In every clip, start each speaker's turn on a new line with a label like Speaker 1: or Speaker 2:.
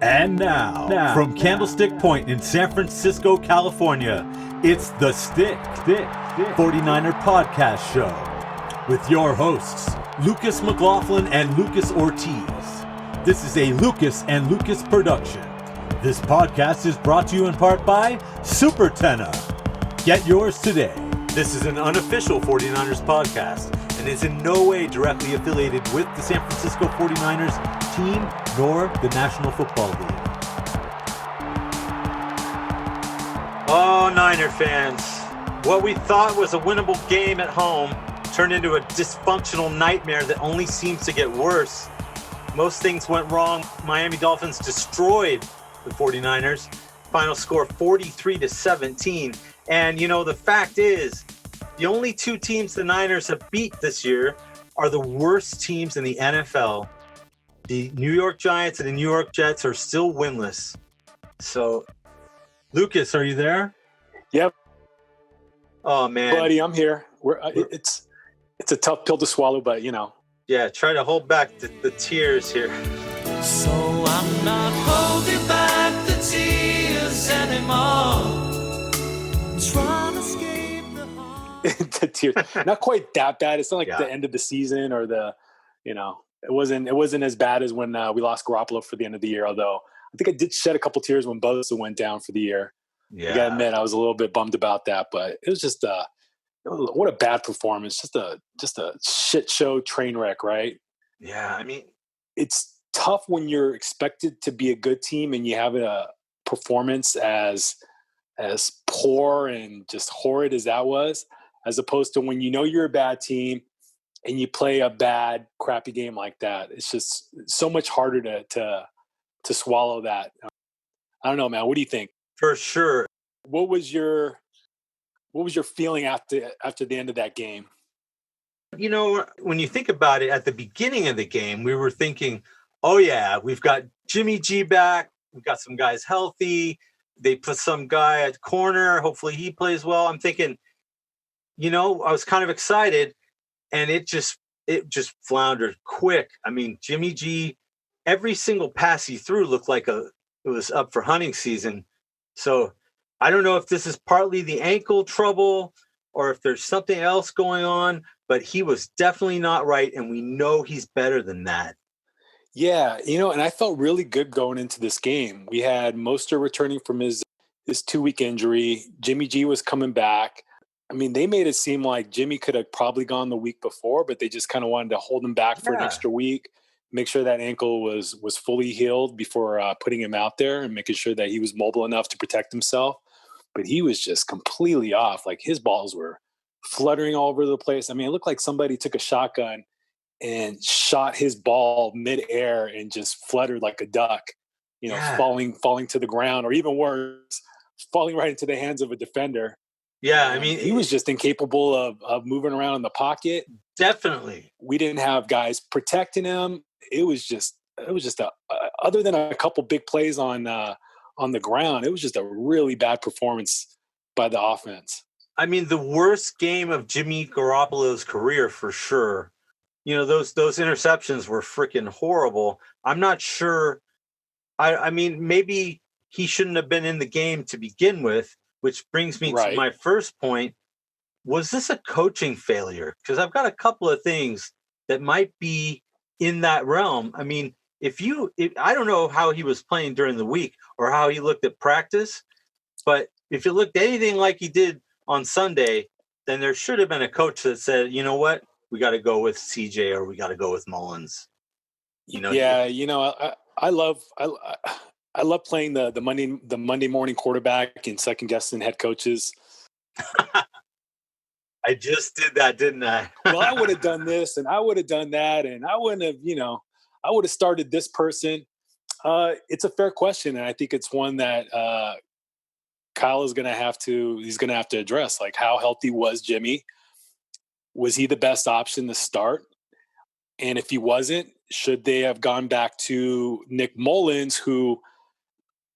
Speaker 1: And now, from Candlestick Point in San Francisco, California, it's the Stick 49er Podcast Show with your hosts, Lucas McLaughlin and Lucas Ortiz. This is a Lucas and Lucas production. This podcast is brought to you in part by Super Tenna. Get yours today. This is an unofficial 49ers podcast and is in no way directly affiliated with the San Francisco 49ers team nor the National Football League. Oh, Niner fans. What we thought was a winnable game at home turned into a dysfunctional nightmare that only seems to get worse. Most things went wrong. Miami Dolphins destroyed the 49ers. Final score 43-17. And, you know, the fact is, the only two teams the Niners have beat this year are the worst teams in the NFL. The New York Giants and the New York Jets are still winless. So, Lucas, are you there?
Speaker 2: Yep.
Speaker 1: Oh, man.
Speaker 2: Buddy, I'm here. It's a tough pill to swallow, but, you know.
Speaker 1: Yeah, try to hold back the tears here.
Speaker 3: So I'm not holding back the tears anymore. Trying to escape the heart.
Speaker 2: The tears. Not quite that bad. It's not like the end of the season or it wasn't as bad as when we lost Garoppolo for the end of the year, although I think I did shed a couple tears when Bosa went down for the year.
Speaker 1: Yeah.
Speaker 2: I gotta admit, I was a little bit bummed about that, but it was just what a bad performance. Just a shit show train wreck, right?
Speaker 1: Yeah, I mean,
Speaker 2: it's tough when you're expected to be a good team and you have a performance as poor and just horrid as that was, as opposed to when you know you're a bad team and you play a bad, crappy game like that. It's just so much harder to swallow that. I don't know, man. What do you think?
Speaker 1: For sure.
Speaker 2: What was your feeling after the end of that game?
Speaker 1: You know, when you think about it, at the beginning of the game, we were thinking, oh, yeah, we've got Jimmy G back. We've got some guys healthy. They put some guy at corner. Hopefully he plays well. I'm thinking, you know, I was kind of excited, and it just floundered quick. I mean, Jimmy G, every single pass he threw looked like it was up for hunting season. So I don't know if this is partly the ankle trouble or if there's something else going on, but he was definitely not right, and we know he's better than that.
Speaker 2: Yeah, you know, and I felt really good going into this game. We had Mostert returning from his 2-week injury. Jimmy G was coming back. I mean, they made it seem like Jimmy could have probably gone the week before, but they just kind of wanted to hold him back for an extra week, make sure that ankle was fully healed before putting him out there and making sure that he was mobile enough to protect himself. But he was just completely off. Like, his balls were fluttering all over the place. I mean, it looked like somebody took a shotgun and shot his ball midair and just fluttered like a duck, falling to the ground, or even worse, falling right into the hands of a defender.
Speaker 1: Yeah, I mean,
Speaker 2: he was just incapable of moving around in the pocket.
Speaker 1: Definitely.
Speaker 2: We didn't have guys protecting him. It was just other than a couple big plays on the ground, it was just a really bad performance by the offense.
Speaker 1: I mean, the worst game of Jimmy Garoppolo's career for sure. You know, those interceptions were freaking horrible. I'm not sure. I mean, maybe he shouldn't have been in the game to begin with, which brings me to my first point. Was this a coaching failure? Because I've got a couple of things that might be in that realm. I mean, I don't know how he was playing during the week or how he looked at practice, but if it looked anything like he did on Sunday, then there should have been a coach that said, you know what, we got to go with CJ or we got to go with Mullins. You know?
Speaker 2: Yeah, you know, I love playing the Monday morning quarterback and second guessing head coaches.
Speaker 1: I just did that, didn't I?
Speaker 2: Well, I would have done this and I would have done that, and I wouldn't have, I would have started this person. It's a fair question, and I think it's one that Kyle is going to have to address. Like, how healthy was Jimmy? Was he the best option to start? And if he wasn't, should they have gone back to Nick Mullins, who,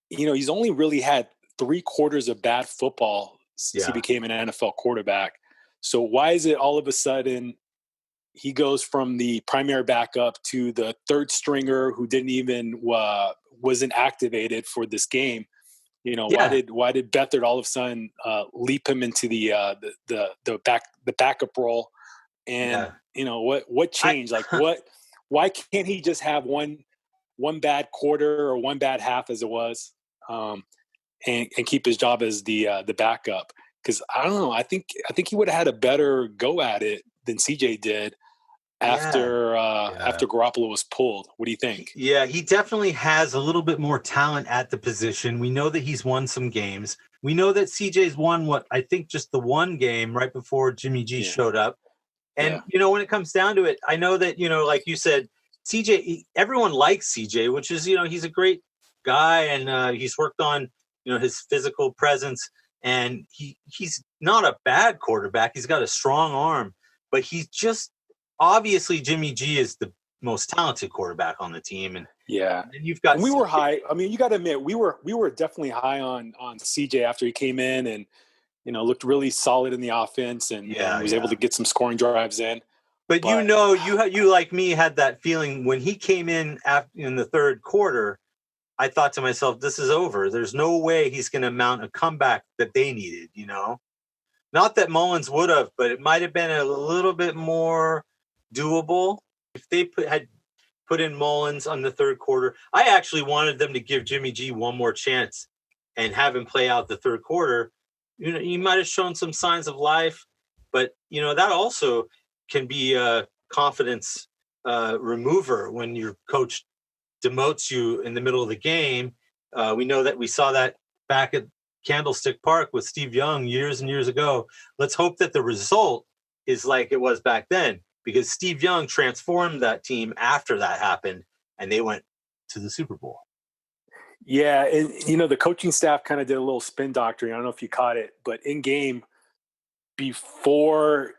Speaker 2: he's only really had 3 quarters of bad football since he became an NFL quarterback. So why is it all of a sudden he goes from the primary backup to the third stringer who didn't even wasn't activated for this game. Why did Beathard all of a sudden leap him into the backup role? And what changed? Why can't he just have one bad quarter or one bad half as it was, and keep his job as the backup? Because I don't know. I think he would have had a better go at it than CJ did after Garoppolo was pulled. What do you think?
Speaker 1: Yeah, he definitely has a little bit more talent at the position. We know that he's won some games. We know that CJ's won just the one game right before Jimmy G showed up. And, when it comes down to it, I know that, like you said, CJ, everyone likes CJ, which is, he's a great guy, and he's worked on, his physical presence, and he's not a bad quarterback. He's got a strong arm, but he's just, obviously Jimmy G is the most talented quarterback on the team. And you've got,
Speaker 2: we were high. I mean, you got to admit, we were definitely high on CJ after he came in and, looked really solid in the offense and was able to get some scoring drives in.
Speaker 1: But you like me had that feeling when he came in in the third quarter. I thought to myself, this is over. There's no way he's going to mount a comeback that they needed. Not that Mullins would have, but it might have been a little bit more doable if they had put in Mullins on the third quarter. I actually wanted them to give Jimmy G one more chance and have him play out the third quarter. He might have shown some signs of life, but that also can be a confidence remover when your coach demotes you in the middle of the game. We know that we saw that back at Candlestick Park with Steve Young years and years ago. Let's hope that the result is like it was back then, because Steve Young transformed that team after that happened, and they went to the Super Bowl.
Speaker 2: Yeah, and the coaching staff kind of did a little spin doctoring. I don't know if you caught it, but in game before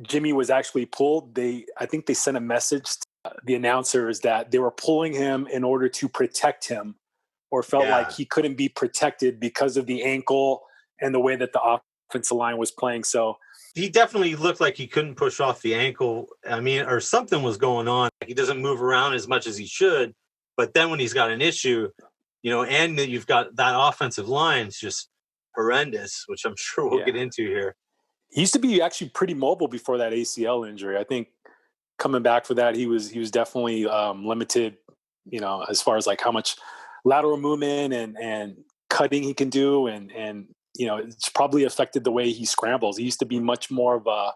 Speaker 2: Jimmy was actually pulled, I think they sent a message to the announcers that they were pulling him in order to protect him, or felt like he couldn't be protected because of the ankle and the way that the offensive line was playing. So
Speaker 1: he definitely looked like he couldn't push off the ankle. I mean, or something was going on. He doesn't move around as much as he should. But then when he's got an issue, and you've got that offensive line is just horrendous, which I'm sure we'll get into here.
Speaker 2: He used to be actually pretty mobile before that ACL injury. I think coming back for that, he was definitely limited, as far as like how much lateral movement and cutting he can do. And it's probably affected the way he scrambles. He used to be much more of a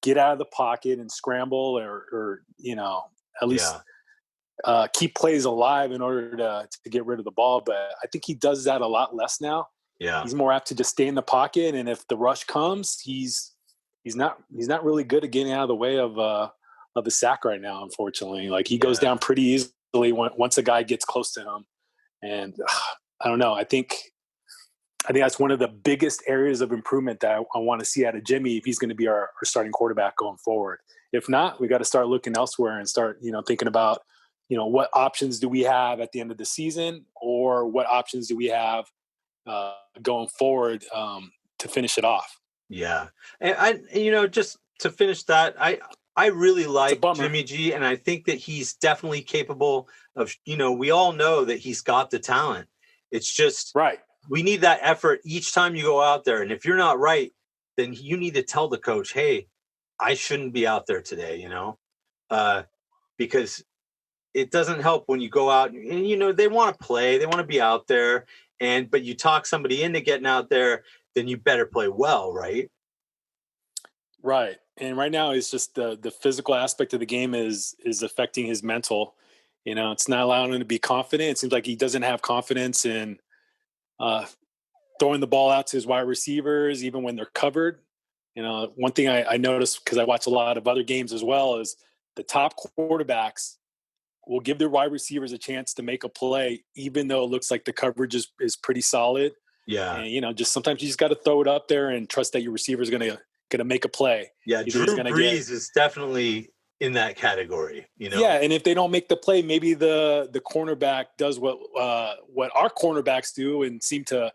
Speaker 2: get out of the pocket and scramble or at least keep plays alive in order to get rid of the ball. But I think he does that a lot less now.
Speaker 1: Yeah.
Speaker 2: He's more apt to just stay in the pocket. And if the rush comes, he's not really good at getting out of the way of the sack right now, unfortunately. Like he goes down pretty easily once a guy gets close to him. And I don't know. I think that's one of the biggest areas of improvement that I want to see out of Jimmy if he's going to be our starting quarterback going forward. If not, we got to start looking elsewhere and start, thinking about, what options do we have at the end of the season, or what options do we have going forward to finish it off.
Speaker 1: Yeah. And I just to finish that, I really like Jimmy G, and I think that he's definitely capable of, we all know that he's got the talent. It's just we need that effort each time you go out there. And if you're not right, then you need to tell the coach, hey, I shouldn't be out there today, because it doesn't help when you go out and, they want to play, they want to be out there, but you talk somebody into getting out there, then you better play well, right?
Speaker 2: Right. And right now it's just the physical aspect of the game is affecting his mental. It's not allowing him to be confident. It seems like he doesn't have confidence in throwing the ball out to his wide receivers, even when they're covered. One thing I noticed, because I watch a lot of other games as well, is the top quarterbacks will give their wide receivers a chance to make a play, even though it looks like the coverage is pretty solid.
Speaker 1: Yeah.
Speaker 2: And, just sometimes you just got to throw it up there and trust that your receiver is going to make a play.
Speaker 1: Yeah. Drew Brees is definitely in that category,
Speaker 2: Yeah. And if they don't make the play, maybe the cornerback does what our cornerbacks do and seem to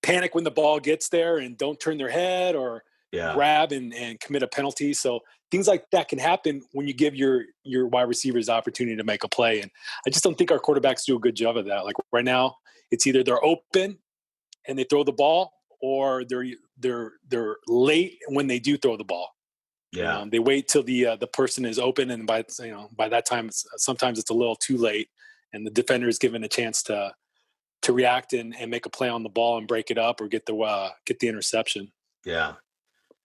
Speaker 2: panic when the ball gets there and don't turn their head, or grab and commit a penalty. So things like that can happen when you give your wide receivers the opportunity to make a play. And I just don't think our quarterbacks do a good job of that. Like right now, it's either they're open and they throw the ball, or they're late when they do throw the ball.
Speaker 1: Yeah.
Speaker 2: They wait till the person is open, and by that time, sometimes it's a little too late, and the defender is given a chance to react and make a play on the ball and break it up or get the interception.
Speaker 1: Yeah.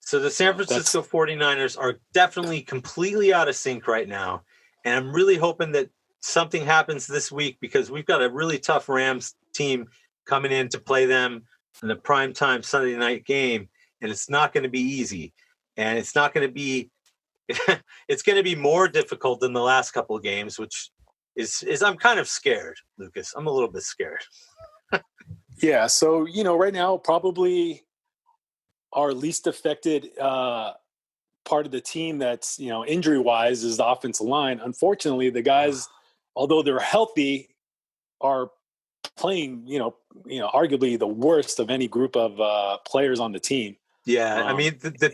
Speaker 1: So the San Francisco 49ers are definitely completely out of sync right now. And I'm really hoping that something happens this week, because we've got a really tough Rams team coming in to play them in the primetime Sunday night game. And it's not going to be easy. And it's not going to be – it's going to be more difficult than the last couple of games, which is I'm kind of scared, Lucas. I'm a little bit scared.
Speaker 2: Yeah. So, right now, probably – our least affected part of the team that's, injury-wise is the offensive line. Unfortunately, the guys, although they're healthy, are playing, arguably the worst of any group of players on the team.
Speaker 1: Yeah, I mean, the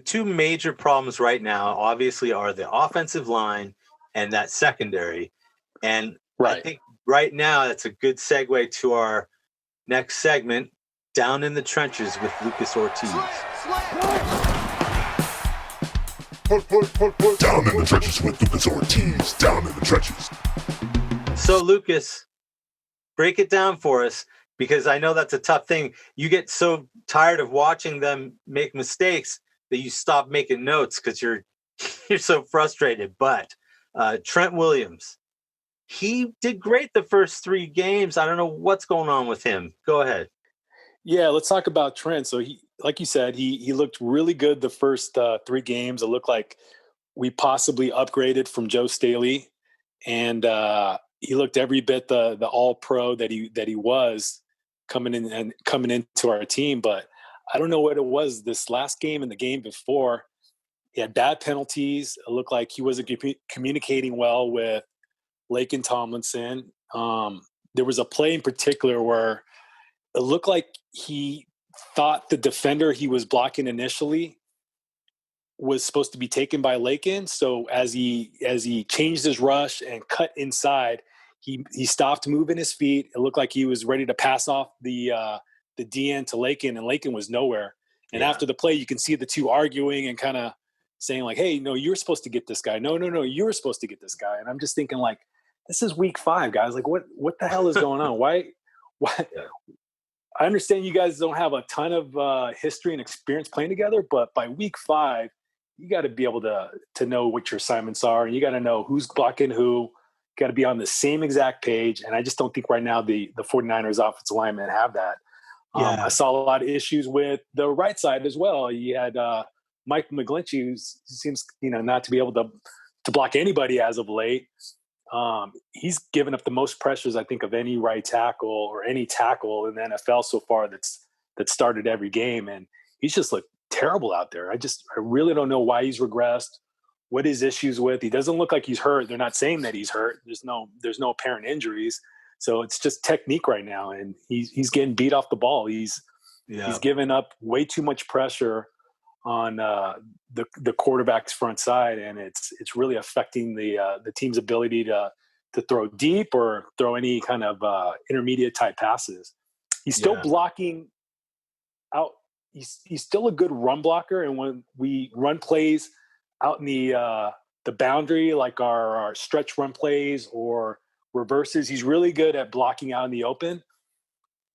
Speaker 1: two major problems right now obviously are the offensive line and that secondary. And I think right now that's a good segue to our next segment, Down in the Trenches with Lucas Ortiz.
Speaker 4: Down in the Trenches with Lucas Ortiz. Down in the Trenches.
Speaker 1: So, Lucas, break it down for us, because I know that's a tough thing. You get so tired of watching them make mistakes that you stop making notes because you're so frustrated. But Trent Williams, he did great the first 3 games. I don't know what's going on with him. Go ahead.
Speaker 2: Yeah, let's talk about Trent. So he, like you said, he looked really good the first 3 games. It looked like we possibly upgraded from Joe Staley, and he looked every bit the All-Pro that he was coming into our team. But I don't know what it was this last game and the game before. He had bad penalties. It looked like he wasn't communicating well with Laken Tomlinson. There was a play in particular where it looked like he thought the defender he was blocking initially was supposed to be taken by Laken. So as he changed his rush and cut inside, he stopped moving his feet. It looked like he was ready to pass off the DN to Laken, and Laken was nowhere. And after the play, you can see the two arguing and kind of saying like, "Hey, no, you're supposed to get this guy. No, you were supposed to get this guy." And I'm just thinking like, this is week 5, guys. Like, what the hell is going on? Why? Yeah. I understand you guys don't have a ton of history and experience playing together, but by week 5, you got to be able to know what your assignments are, and you got to know who's blocking who. Got to be on the same exact page, and I just don't think right now the 49ers offensive linemen have that. I saw a lot of issues with the right side as well. You had Mike McGlinchey, who seems not to be able to block anybody as of late. He's given up the most pressures, I think, of any right tackle or any tackle in the NFL so far that started every game. And he's just looked terrible out there. I really don't know why he's regressed, what his issues with. He doesn't look like he's hurt. They're not saying that he's hurt. There's no apparent injuries. So it's just technique right now. And he's getting beat off the ball. He's given up way too much pressure on the quarterback's front side, and it's really affecting the team's ability to throw deep or throw any kind of intermediate type passes. He's still blocking out. He's still a good run blocker, and when we run plays out in the boundary, like our stretch run plays or reverses, he's really good at blocking out in the open.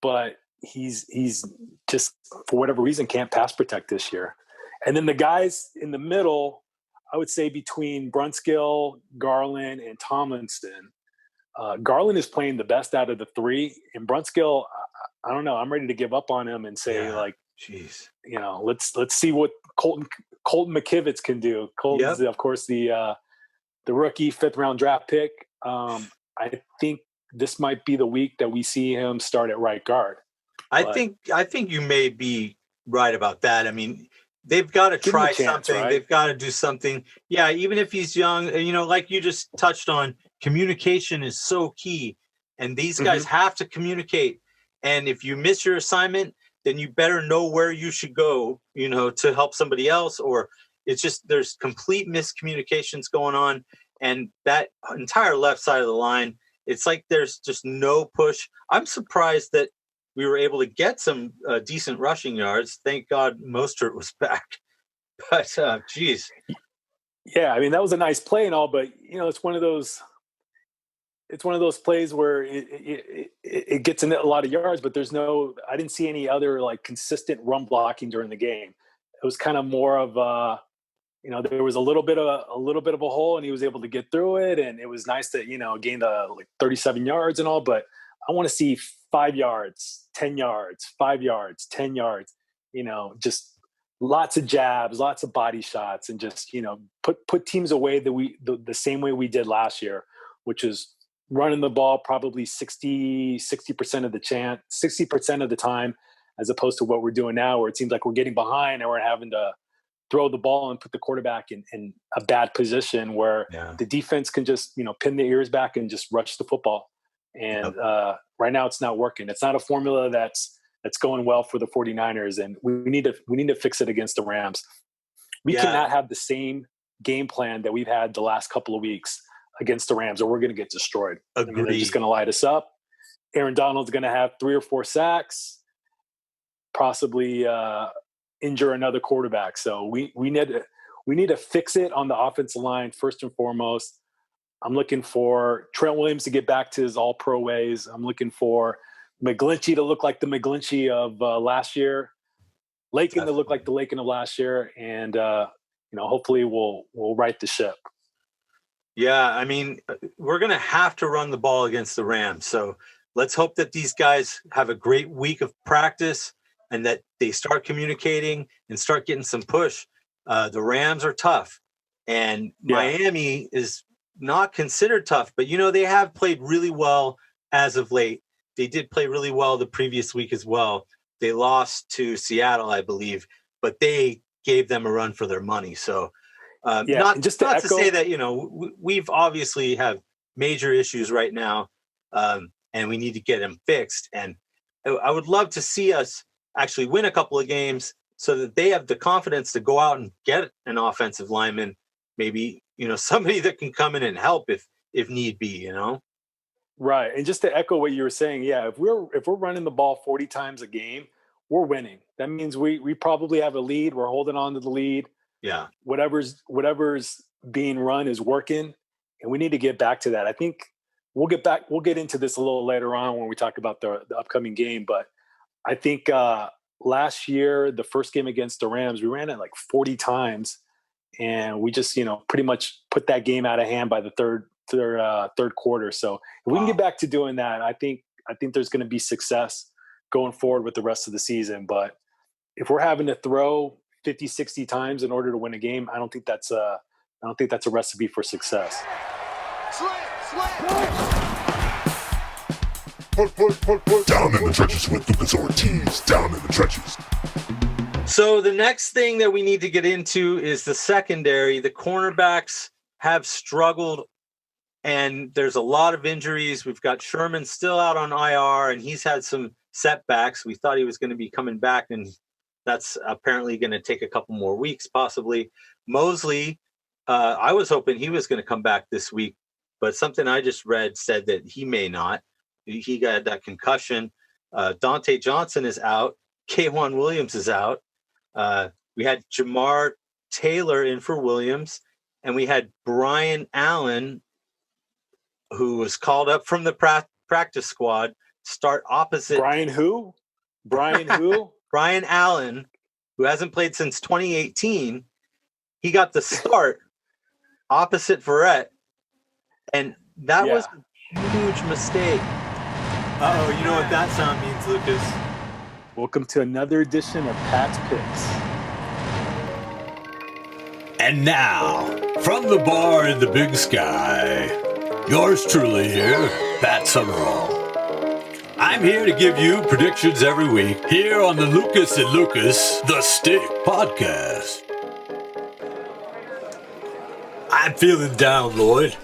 Speaker 2: But he's just, for whatever reason, can't pass protect this year. And then the guys in the middle, I would say between Brunskill, Garland, and Tomlinson, Garland is playing the best out of the 3. And Brunskill, I don't know. I'm ready to give up on him and say,
Speaker 1: jeez,
Speaker 2: let's see what Colton McKivitz can do. Colton's, of course, the rookie 5th round draft pick. I think this might be the week that we see him start at right guard.
Speaker 1: I think you may be right about that. I mean, they've got to try something. Right? They've got to do something. Yeah, even if he's young, like you just touched on, communication is so key. And these guys have to communicate. And if you miss your assignment, then you better know where you should go, to help somebody else. Or it's just there's complete miscommunications going on. And that entire left side of the line, it's like there's just no push. I'm surprised that we were able to get some decent rushing yards. Thank God Mostert was back. But, geez.
Speaker 2: Yeah, I mean, that was a nice play and all, but, it's one of those plays where it gets in a lot of yards, but I didn't see any other like consistent run blocking during the game. It was kind of more of there was a little bit of a hole, and he was able to get through it, and it was nice to gain like 37 yards and all. But I want to see 5 yards, 10 yards, 5 yards, 10 yards. Just lots of jabs, lots of body shots, and just put teams away the same way we did last year, which is running the ball probably 60% of the 60% of the time, as opposed to what we're doing now, where it seems like we're getting behind and we're having to throw the ball and put the quarterback in a bad position where the defense can just, pin their ears back and just rush the football. And right now it's not working. It's not a formula that's going well for the 49ers. And we need to fix it against the Rams. We cannot have the same game plan that we've had the last couple of weeks against the Rams, or we're going to get destroyed. I mean, they're just going to light us up. Aaron Donald's going to have 3 or 4 sacks, possibly injure another quarterback. So we need to fix it on the offensive line first and foremost. I'm looking for Trent Williams to get back to his all-pro ways. I'm looking for McGlinchey to look like the McGlinchey of last year, Lakin to look like the Lakin of last year, and hopefully we'll right the ship.
Speaker 1: Yeah, I mean, we're going to have to run the ball against the Rams. So let's hope that these guys have a great week of practice and that they start communicating and start getting some push. The Rams are tough, and Miami is not considered tough, but they have played really well as of late. They did play really well the previous week as well. They lost to Seattle, I believe, but they gave them a run for their money. So not to say that, we've obviously have major issues right now, and we need to get them fixed. And I would love to see us actually win a couple of games so that they have the confidence to go out and get an offensive lineman, maybe, somebody that can come in and help if need be,
Speaker 2: Right. And just to echo what you were saying, if we're running the ball 40 times a game, we're winning. That means we probably have a lead. We're holding on to the lead.
Speaker 1: Yeah.
Speaker 2: Whatever's being run is working, and we need to get back to that. I think we'll get into this a little later on when we talk about the upcoming game, but I think last year, the first game against the Rams, we ran it like 40 times, and we just, pretty much put that game out of hand by the third quarter. So if we can get back to doing that, I think there's going to be success going forward with the rest of the season. But if we're having to throw 50, 60 times in order to win a game, I don't think that's a recipe for success.
Speaker 4: Down in the trenches with Lucas Ortiz. Down in the trenches.
Speaker 1: So the next thing that we need to get into is the secondary. The cornerbacks have struggled, and there's a lot of injuries. We've got Sherman still out on IR, and he's had some setbacks. We thought he was going to be coming back, and that's apparently going to take a couple more weeks, possibly. Mosley, I was hoping he was going to come back this week, but something I just read said that he may not. He got that concussion. Dante Johnson is out. K'Wan Williams is out. We had Jamar Taylor in for Williams, and we had Brian Allen, who was called up from the practice squad, start opposite.
Speaker 2: Brian who?
Speaker 1: Brian Allen, who hasn't played since 2018. He got the start opposite Verrett, and that was a huge mistake. Uh-oh, you know what that sound means, Lucas?
Speaker 2: Welcome to another edition of Pat's Picks.
Speaker 3: And now, from the bar in the big sky, yours truly here, Pat Summerall. I'm here to give you predictions every week here on the Lucas and Lucas, The Stick podcast. I'm feeling down, Lloyd.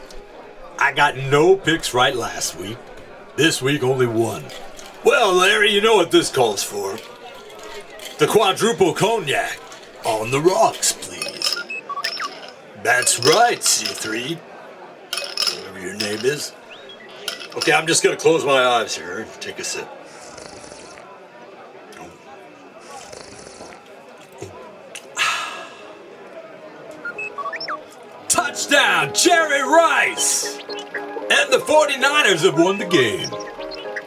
Speaker 3: I got no picks right last week. This week, only one. Well, Larry, you know what this calls for. The quadruple cognac. On the rocks, please. That's right, C3. Whatever your name is. Okay, I'm just going to close my eyes here and take a sip. Touchdown, Jerry Rice! And the 49ers have won the game.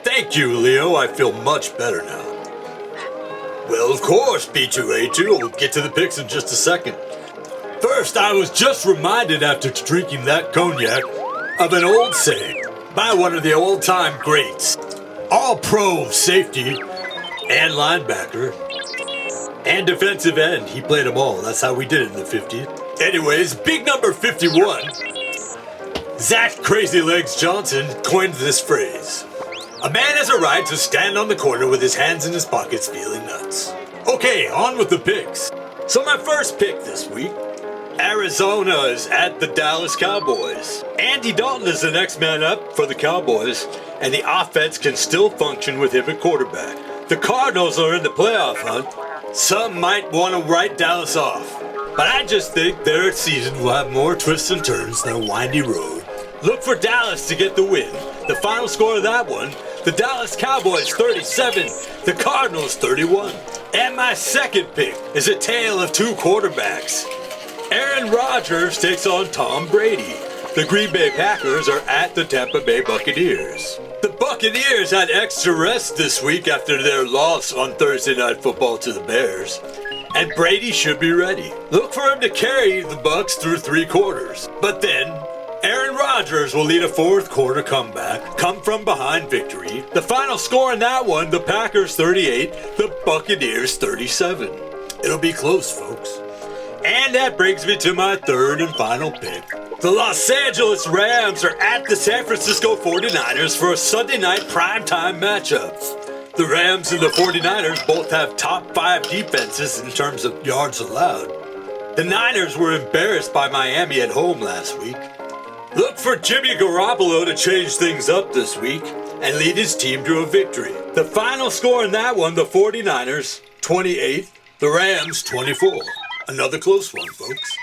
Speaker 3: Thank you, Leo. I feel much better now. Well, of course, B2A2. We'll get to the picks in just a second. First, I was just reminded after drinking that cognac of an old saying by one of the old-time greats. All-pro safety and linebacker and defensive end. He played them all. That's how we did it in the 50s. Anyways, big number 51. Zach Crazy Legs Johnson coined this phrase. A man has a right to stand on the corner with his hands in his pockets feeling nuts. Okay, on with the picks. So my first pick this week, Arizona is at the Dallas Cowboys. Andy Dalton is the next man up for the Cowboys, and the offense can still function with him at quarterback. The Cardinals are in the playoff hunt. Some might want to write Dallas off, but I just think their season will have more twists and turns than a windy road. Look for Dallas to get the win. The final score of that one, the Dallas Cowboys 37, the Cardinals 31. And my second pick is a tale of two quarterbacks. Aaron Rodgers takes on Tom Brady. The Green Bay Packers are at the Tampa Bay Buccaneers. The Buccaneers had extra rest this week after their loss on Thursday Night Football to the Bears. And Brady should be ready. Look for him to carry the Bucs through 3 quarters. But then, Aaron Rodgers will lead a fourth quarter comeback, come from behind victory. The final score in that one, the Packers 38, the Buccaneers 37. It'll be close, folks. And that brings me to my third and final pick. The Los Angeles Rams are at the San Francisco 49ers for a Sunday night primetime matchup. The Rams and the 49ers both have top 5 defenses in terms of yards allowed. The Niners were embarrassed by Miami at home last week. Look for Jimmy Garoppolo to change things up this week and lead his team to a victory. The final score in that one, the 49ers 28, the Rams 24. Another close one, folks.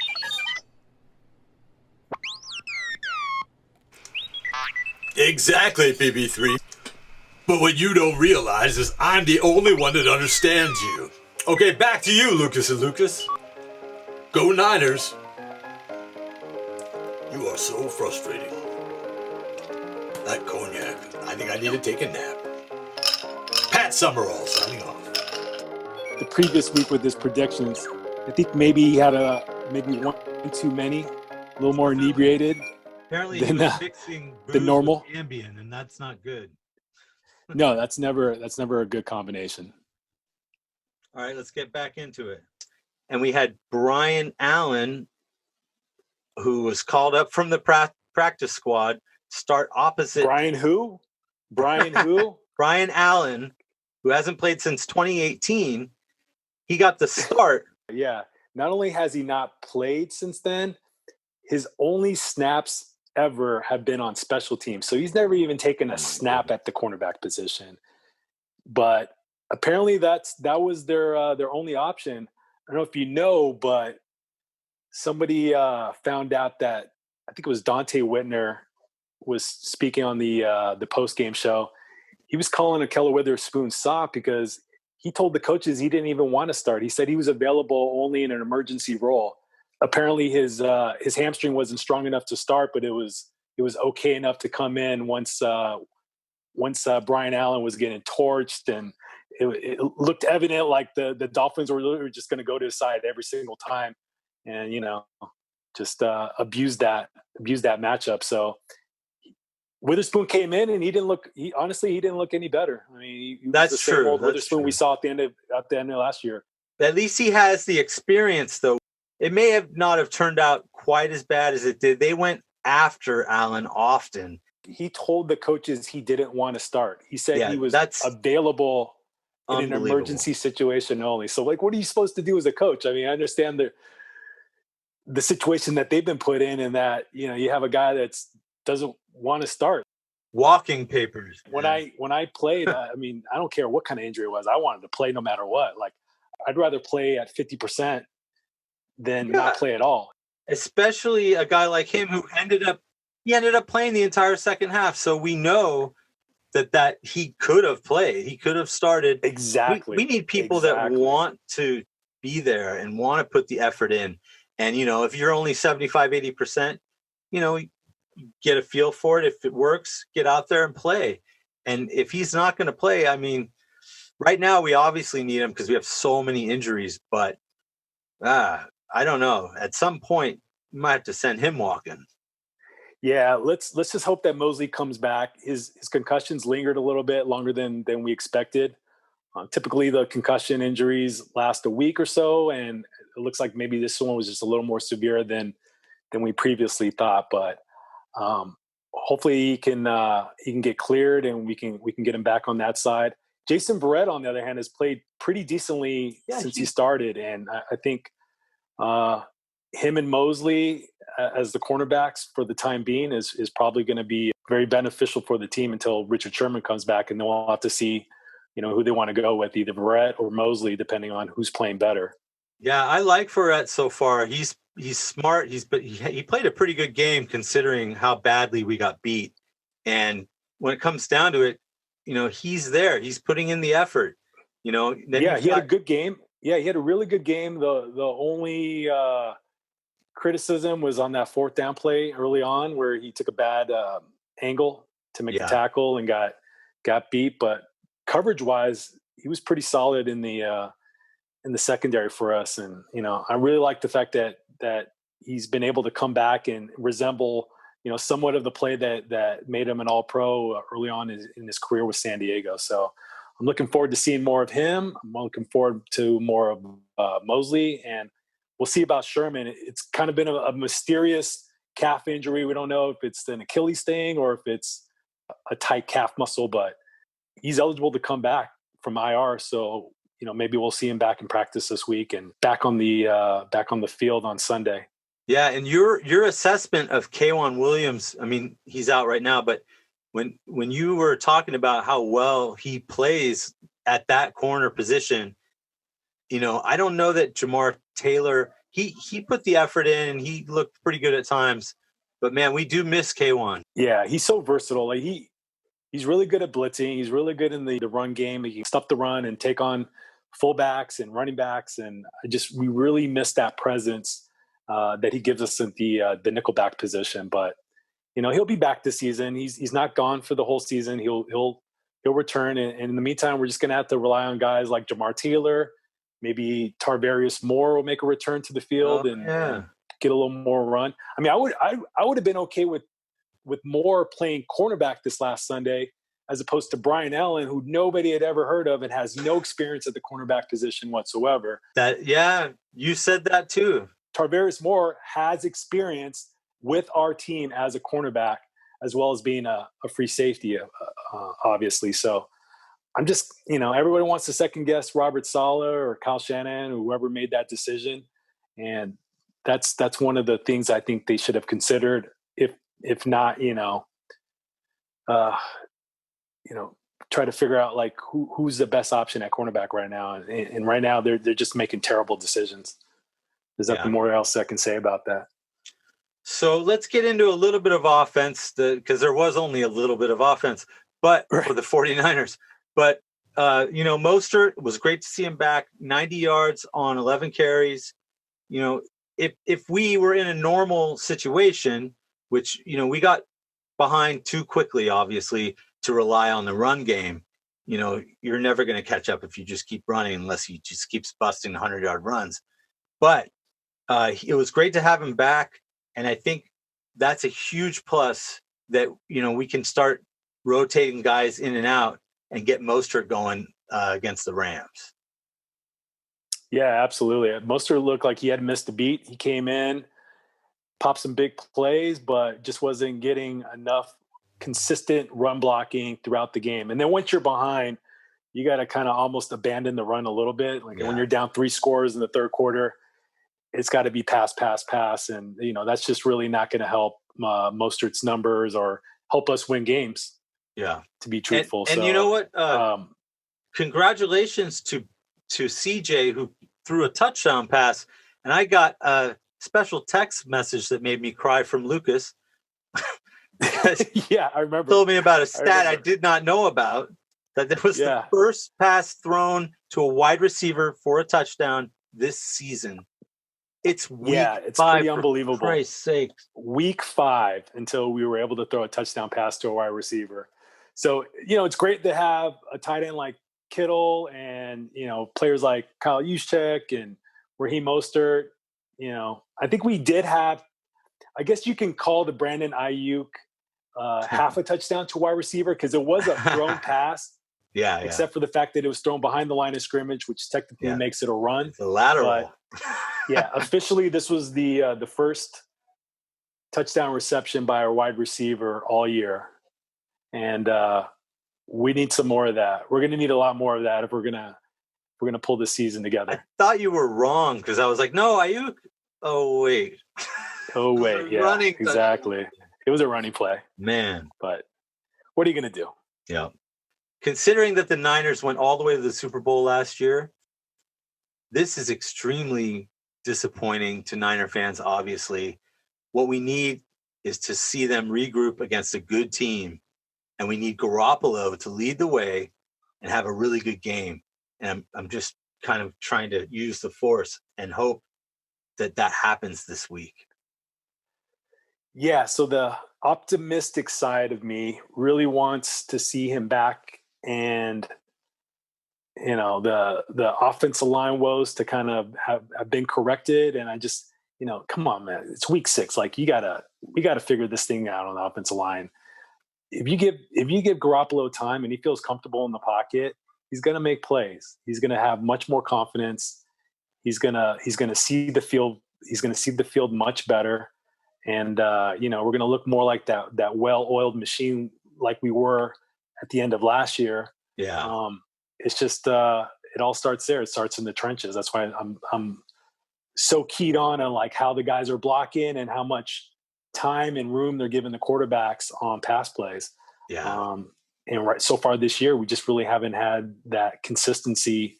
Speaker 3: Exactly, PB3. But what you don't realize is I'm the only one that understands you. Okay, back to you, Lucas and Lucas. Go Niners. You are so frustrating. That cognac. I think I need to take a nap. Pat Summerall signing off.
Speaker 2: The previous week with his predictions, I think maybe he had maybe one too many, a little more inebriated.
Speaker 1: Apparently
Speaker 2: than,
Speaker 1: he was mixing
Speaker 2: the normal
Speaker 1: with Ambien, and that's not good.
Speaker 2: No, that's never a good combination.
Speaker 1: All right, let's get back into it. And we had Brian Allen, who was called up from the practice squad, start opposite.
Speaker 2: Brian who? Brian who?
Speaker 1: Brian Allen, who hasn't played since 2018. He got the start.
Speaker 2: Yeah. Not only has he not played since then, his only snaps ever have been on special teams. So he's never even taken a snap at the cornerback position. But apparently that was their only option. I don't know if you know, but somebody found out that I think it was Dante Whitner was speaking on the post-game show. He was calling Ahkello Witherspoon soft because he told the coaches he didn't even want to start. He said he was available only in an emergency role. Apparently his hamstring wasn't strong enough to start, but it was okay enough to come in once Brian Allen was getting torched, and it looked evident like the Dolphins were just going to go to his side every single time, and just abuse that matchup. So Witherspoon came in and he didn't look any better. I mean, he
Speaker 1: that's
Speaker 2: was the same
Speaker 1: true.
Speaker 2: old Witherspoon we saw at the end of last year.
Speaker 1: At least he has the experience, though. It may have not have turned out quite as bad as it did. They went after Allen often.
Speaker 2: He told the coaches he didn't want to start. He said he was available in an emergency situation only. So, what are you supposed to do as a coach? I mean, I understand the situation that they've been put in, and that you have a guy that doesn't want to start.
Speaker 1: Walking papers.
Speaker 2: When I played, I mean, I don't care what kind of injury it was. I wanted to play no matter what. I'd rather play at 50% than not play at all.
Speaker 1: Especially a guy like him who ended up playing the entire second half. So we know that he could have played. He could have started.
Speaker 2: Exactly.
Speaker 1: We need people that want to be there and want to put the effort in. And, if you're only 75, 80%, get a feel for it. If it works, get out there and play. And if he's not going to play, I mean, right now we obviously need him because we have so many injuries, but I don't know. At some point, you might have to send him walking.
Speaker 2: Yeah, let's just hope that Mosley comes back. His concussions lingered a little bit longer than we expected. Typically, the concussion injuries last a week or so, and it looks like maybe this one was just a little more severe than we previously thought. But hopefully, he can get cleared, and we can get him back on that side. Jason Verrett, on the other hand, has played pretty decently since he started, and I think him and Mosley as the cornerbacks for the time being is probably going to be very beneficial for the team until Richard Sherman comes back, and then we'll have to see, who they want to go with, either Verrett or Mosley, depending on who's playing better.
Speaker 1: Yeah, I like Verrett so far. He's smart. He played a pretty good game considering how badly we got beat. And when it comes down to it, he's there. He's putting in the effort. He had
Speaker 2: a good game. Yeah, he had a really good game. The only criticism was on that fourth down play early on where he took a bad angle to make the tackle and got beat. But coverage-wise, he was pretty solid in the secondary for us. And I really like the fact that he's been able to come back and resemble somewhat of the play that made him an All-Pro early on in his career with San Diego. So I'm looking forward to seeing more of him. I'm looking forward to more of Mosley, and we'll see about Sherman. It's kind of been a mysterious calf injury. We don't know if it's an Achilles thing or if it's a tight calf muscle, but he's eligible to come back from IR. So, maybe we'll see him back in practice this week and back on the field on Sunday.
Speaker 1: Yeah. And your assessment of K'Wan Williams, I mean, he's out right now, but when you were talking about how well he plays at that corner position, I don't know that Jamar Taylor, he put the effort in and he looked pretty good at times, but man, we do miss K'Wan.
Speaker 2: Yeah, he's so versatile. Like he's really good at blitzing. He's really good in the run game. He can stuff the run and take on fullbacks and running backs. And we really miss that presence that he gives us at the nickelback position. But he'll be back this season. He's not gone for the whole season. He'll return. And in the meantime, we're just going to have to rely on guys like Jamar Taylor. Maybe Tarvarius Moore will make a return to the field and get a little more run. I mean, I would have been okay with Moore playing cornerback this last Sunday as opposed to Brian Allen, who nobody had ever heard of and has no experience at the cornerback position whatsoever.
Speaker 1: You said that too.
Speaker 2: Tarvarius Moore has experience with our team as a cornerback, as well as being a free safety, obviously. So I'm just, everybody wants to second guess Robert Saleh or Kyle Shanahan or whoever made that decision. And that's one of the things I think they should have considered. If not, try to figure out like who's the best option at cornerback right now. And right now they're just making terrible decisions. There's nothing more else I can say about that.
Speaker 1: So let's get into a little bit of offense because there was only a little bit of offense, but for the 49ers. But, Mostert, it was great to see him back, 90 yards on 11 carries. If we were in a normal situation, which, we got behind too quickly, obviously, to rely on the run game, you're never going to catch up if you just keep running unless he just keeps busting 100-yard runs. But it was great to have him back. And I think that's a huge plus that, we can start rotating guys in and out and get Mostert going against the Rams.
Speaker 2: Yeah, absolutely. Mostert looked like he had missed a beat. He came in, popped some big plays, but just wasn't getting enough consistent run blocking throughout the game. And then once you're behind, you got to kind of almost abandon the run a little bit. Like when you're down 3 scores in the third quarter, it's got to be pass. And, that's just really not going to help Mostert's numbers or help us win games.
Speaker 1: Yeah.
Speaker 2: To be truthful.
Speaker 1: And you know what? Congratulations to to CJ, who threw a touchdown pass, and I got a special text message that made me cry from Lucas.
Speaker 2: Yeah, I remember.
Speaker 1: Told me about a stat I did not know about, that there was the first pass thrown to a wide receiver for a touchdown this season. It's
Speaker 2: it's
Speaker 1: 5,
Speaker 2: pretty unbelievable.
Speaker 1: For Christ's sake.
Speaker 2: Week 5 until we were able to throw a touchdown pass to a wide receiver. So, it's great to have a tight end like Kittle and, players like Kyle Juszczyk and Raheem Mostert. I think we did have, I guess you can call the Brandon Ayuk half a touchdown to wide receiver, because it was a thrown pass.
Speaker 1: Yeah.
Speaker 2: Except for the fact that it was thrown behind the line of scrimmage, which technically makes it a run.
Speaker 1: The lateral.
Speaker 2: But, officially this was the first touchdown reception by a wide receiver all year. And we need some more of that. We're going to need a lot more of that if we're going to pull this season together.
Speaker 1: I thought you were wrong, because I was like, no, Ayuk. Oh, wait.
Speaker 2: Yeah, running exactly. It was a running play.
Speaker 1: Man.
Speaker 2: But what are you going to do?
Speaker 1: Yeah. Considering that the Niners went all the way to the Super Bowl last year, this is extremely disappointing to Niner fans, obviously. What we need is to see them regroup against a good team, and we need Garoppolo to lead the way and have a really good game. And I'm just kind of trying to use the force and hope that happens this week.
Speaker 2: Yeah, so the optimistic side of me really wants to see him back, and the offensive line woes to kind of have been corrected. And I just, come on, man, it's week 6. Like, we gotta figure this thing out on the offensive line. If you give Garoppolo time and he feels comfortable in the pocket, he's gonna make plays. He's gonna have much more confidence. He's gonna see the field. He's gonna see the field much better. And, we're going to look more like that well-oiled machine like we were at the end of last year.
Speaker 1: Yeah.
Speaker 2: It's just it all starts there. It starts in the trenches. That's why I'm so keyed on like how the guys are blocking and how much time and room they're giving the quarterbacks on pass plays.
Speaker 1: Yeah.
Speaker 2: And so far this year, we just really haven't had that consistency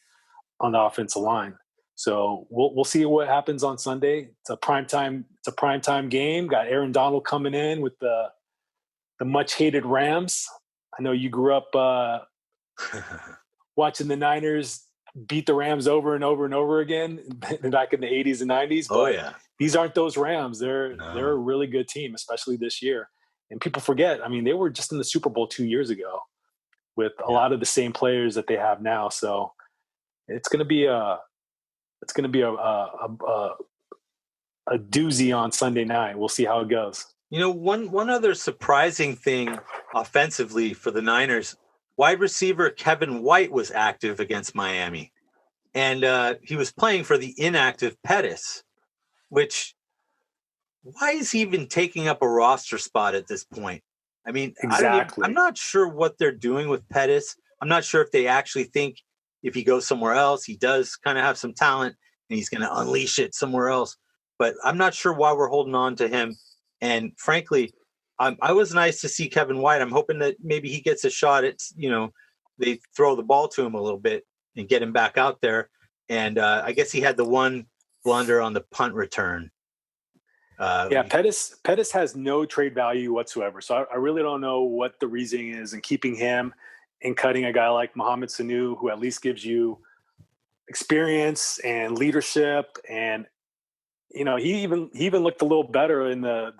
Speaker 2: on the offensive line. So we'll see what happens on Sunday. It's a primetime game. Got Aaron Donald coming in with the much hated Rams. I know you grew up watching the Niners beat the Rams over and over and over again back in the 80s and 90s. But these aren't those Rams. They're a really good team, especially this year. And people forget. I mean, they were just in the Super Bowl 2 years ago with a lot of the same players that they have now. So it's going to be a doozy on Sunday night. We'll see how it goes.
Speaker 1: One other surprising thing offensively for the Niners, wide receiver Kevin White was active against Miami, and he was playing for the inactive Pettis, which, why is he even taking up a roster spot at this point? I mean,
Speaker 2: exactly.
Speaker 1: I'm not sure what they're doing with Pettis. I'm not sure if they actually think if he goes somewhere else, he does kind of have some talent and he's going to unleash it somewhere else. But I'm not sure why we're holding on to him. And frankly, I was nice to see Kevin White. I'm hoping that maybe he gets a shot at, they throw the ball to him a little bit and get him back out there. And I guess he had the one blunder on the punt return.
Speaker 2: Pettis has no trade value whatsoever. So I really don't know what the reasoning is in keeping him and cutting a guy like Mohamed Sanu, who at least gives you experience and leadership. And, he even looked a little better in the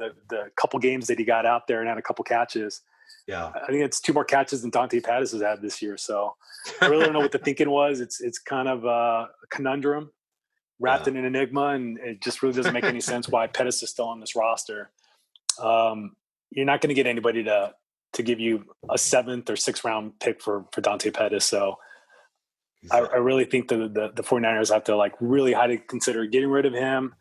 Speaker 2: couple games that he got out there and had a couple catches.
Speaker 1: Yeah.
Speaker 2: I think it's 2 more catches than Dante Pettis has had this year. So I really don't know what the thinking was. It's kind of a conundrum wrapped in an enigma, and it just really doesn't make any sense why Pettis is still on this roster. You're not going to get anybody to give you a 7th or 6th round pick for Dante Pettis. So I really think the 49ers have to really highly consider getting rid of him,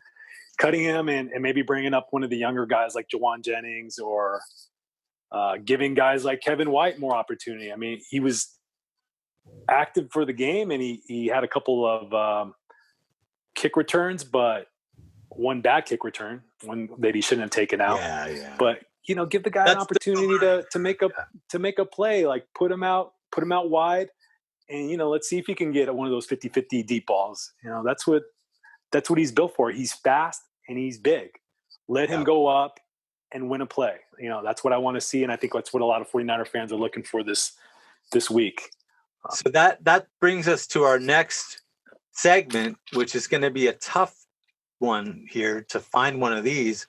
Speaker 2: cutting him, and maybe bringing up one of the younger guys like Jawan Jennings, or giving guys like Kevin White more opportunity. I mean, he was active for the game, and he had a couple of kick returns, but one bad kick return, one that he shouldn't have taken out.
Speaker 1: Yeah.
Speaker 2: But give the guy an opportunity to make a play, like put him out wide, And, let's see if he can get one of those 50-50 deep balls. That's what he's built for. He's fast and he's big. Let him go up and win a play. That's what I want to see. And I think that's what a lot of 49er fans are looking for this week.
Speaker 1: So that brings us to our next segment, which is going to be a tough one here to find one of these.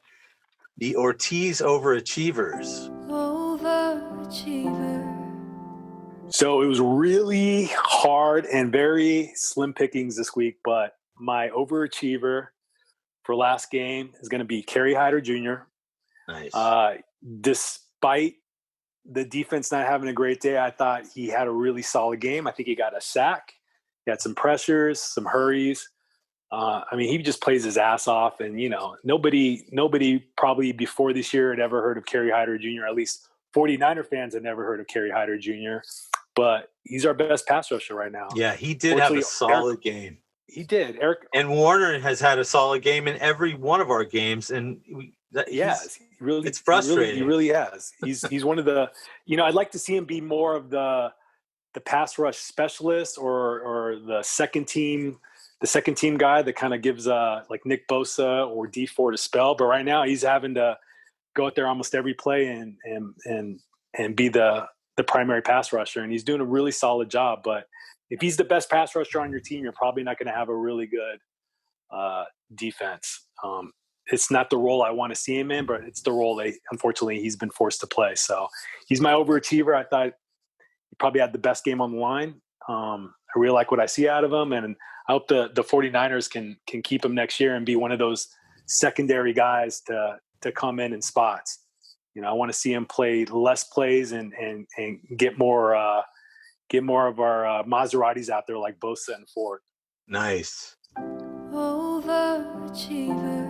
Speaker 1: The Ortiz Overachievers.
Speaker 2: So it was really hard and very slim pickings this week, but my overachiever for last game is going to be Kerry Hyder Jr.
Speaker 1: Nice.
Speaker 2: Despite the defense not having a great day, I thought he had a really solid game. I think he got a sack. He had some pressures, some hurries. He just plays his ass off. And, nobody probably before this year had ever heard of Kerry Hyder Jr. At least 49er fans had never heard of Kerry Hyder Jr. But he's our best pass rusher right now.
Speaker 1: Yeah, he did have a solid game.
Speaker 2: He did.
Speaker 1: And Warner has had a solid game in every one of our games. And it's frustrating.
Speaker 2: He really has. He's one of the, I'd like to see him be more of the pass rush specialist or the second team guy that kind of gives like Nick Bosa or D Ford a spell. But right now he's having to go out there almost every play and be the primary pass rusher. And he's doing a really solid job. But if he's the best pass rusher on your team, you're probably not going to have a really good defense. It's not the role I want to see him in, but it's the role that unfortunately he's been forced to play. So he's my overachiever. I thought he probably had the best game on the line. I really like what I see out of him, and I hope the 49ers can keep him next year and be one of those secondary guys to come in spots. I want to see him play less plays and get more of our Maseratis out there like Bosa and Ford.
Speaker 1: Nice.
Speaker 5: Overachiever.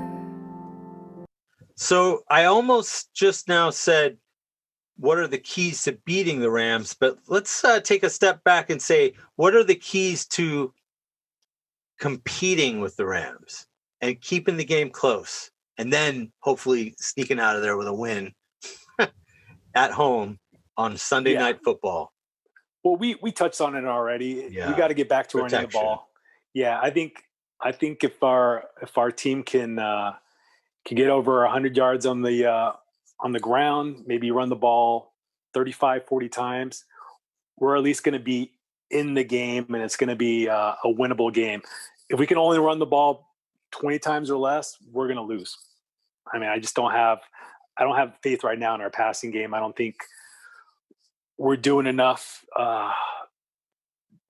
Speaker 1: So I almost just now said, what are the keys to beating the Rams? But let's take a step back and say, what are the keys to competing with the Rams and keeping the game close, and then hopefully sneaking out of there with a win at home on Sunday Night Football?
Speaker 2: Well, we touched on it already.
Speaker 1: Yeah.
Speaker 2: We got to get back to running the ball. Yeah, I think if our team can get over 100 yards on the ground, maybe run the ball 35, 40 times, we're at least going to be in the game, and it's going to be a winnable game. If we can only run the ball 20 times or less, we're going to lose. I don't have faith right now in our passing game. I don't think we're doing enough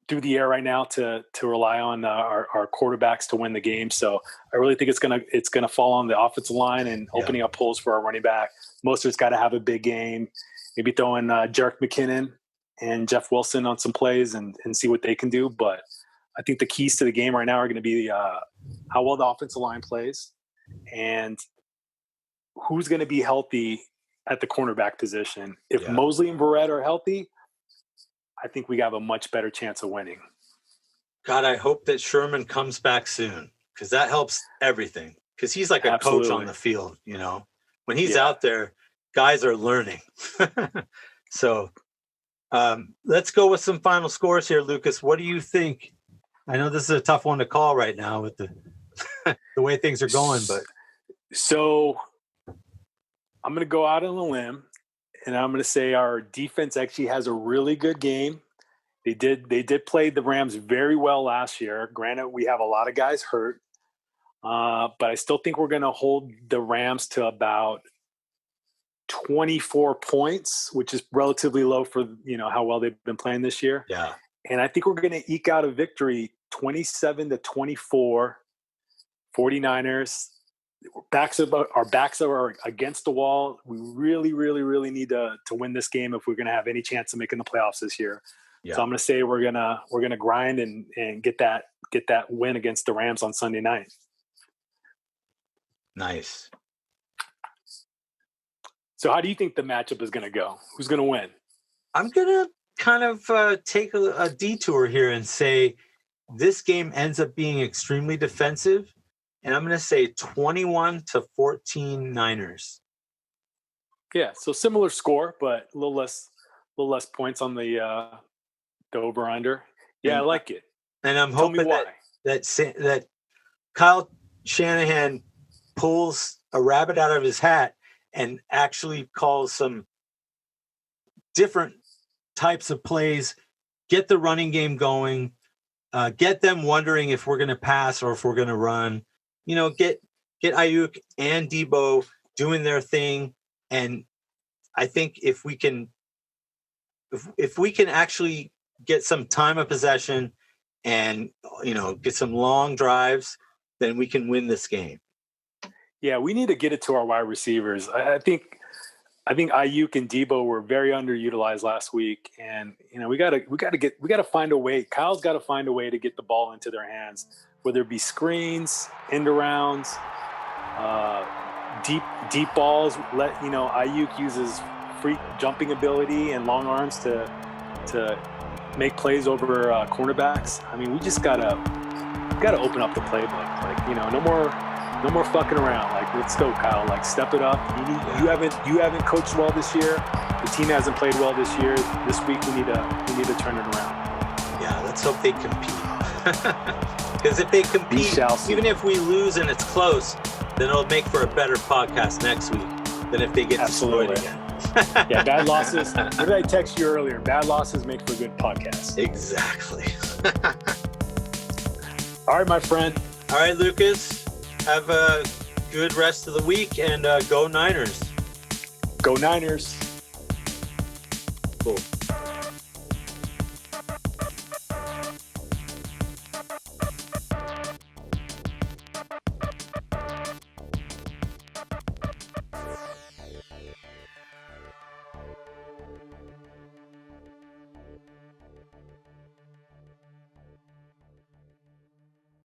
Speaker 2: through the air right now to rely on our quarterbacks to win the game. So I really think it's gonna fall on the offensive line and opening up holes for our running back. Mostert's got to have a big game. Maybe throwing Jerick McKinnon and Jeff Wilson on some plays and see what they can do. But I think the keys to the game right now are going to be how well the offensive line plays and who's going to be healthy at the cornerback position. If Mosley and Verrett are healthy, I think we have a much better chance of winning.
Speaker 1: God, I hope that Sherman comes back soon, because that helps everything. Because he's like a coach on the field, When he's out there, guys are learning. So let's go with some final scores here, Lucas. What do you think? I know this is a tough one to call right now with the the way things are going, but
Speaker 2: so I'm going to go out on a limb, and I'm going to say our defense actually has a really good game. They did play the Rams very well last year. Granted, we have a lot of guys hurt, but I still think we're going to hold the Rams to about 24 points, which is relatively low for how well they've been playing this year.
Speaker 1: Yeah,
Speaker 2: and I think we're going to eke out a victory, 27-24, 49ers. Our backs are against the wall. We really, really, really need to win this game if we're going to have any chance of making the playoffs this year. Yeah. So I'm going to say we're gonna grind and get that win against the Rams on Sunday night.
Speaker 1: Nice.
Speaker 2: So how do you think the matchup is going to go? Who's going to win?
Speaker 1: I'm going to kind of take a detour here and say this game ends up being extremely defensive. And I'm going to say 21-14 Niners.
Speaker 2: Yeah, so similar score, but a little less points on the over-under. Yeah, I like it.
Speaker 1: And I'm
Speaker 2: Tell me
Speaker 1: hoping
Speaker 2: why.
Speaker 1: that Kyle Shanahan pulls a rabbit out of his hat and actually calls some different types of plays, get the running game going, get them wondering if we're going to pass or if we're going to run. Get Ayuk and Debo doing their thing. And I think if we can actually get some time of possession and get some long drives, then we can win this game.
Speaker 2: Yeah, we need to get it to our wide receivers. I think Ayuk and Debo were very underutilized last week, and we gotta find a way. Kyle's got to find a way to get the ball into their hands, whether it be screens, end arounds, deep balls. Ayuk uses freak jumping ability and long arms to make plays over cornerbacks. I mean, we just gotta open up the playbook. No more fucking around. Let's go, Kyle. Step it up. You haven't coached well this year. The team hasn't played well this year. This week we need to turn it around.
Speaker 1: Yeah, let's hope they compete. Because if they compete, even if we lose and it's close, then it'll make for a better podcast next week than if they get destroyed again.
Speaker 2: Yeah, bad losses. What did I text you earlier? Bad losses make for good podcasts.
Speaker 1: Exactly.
Speaker 2: All right, my friend.
Speaker 1: All right, Lucas. Have a good rest of the week and go Niners.
Speaker 2: Go Niners.
Speaker 1: Cool.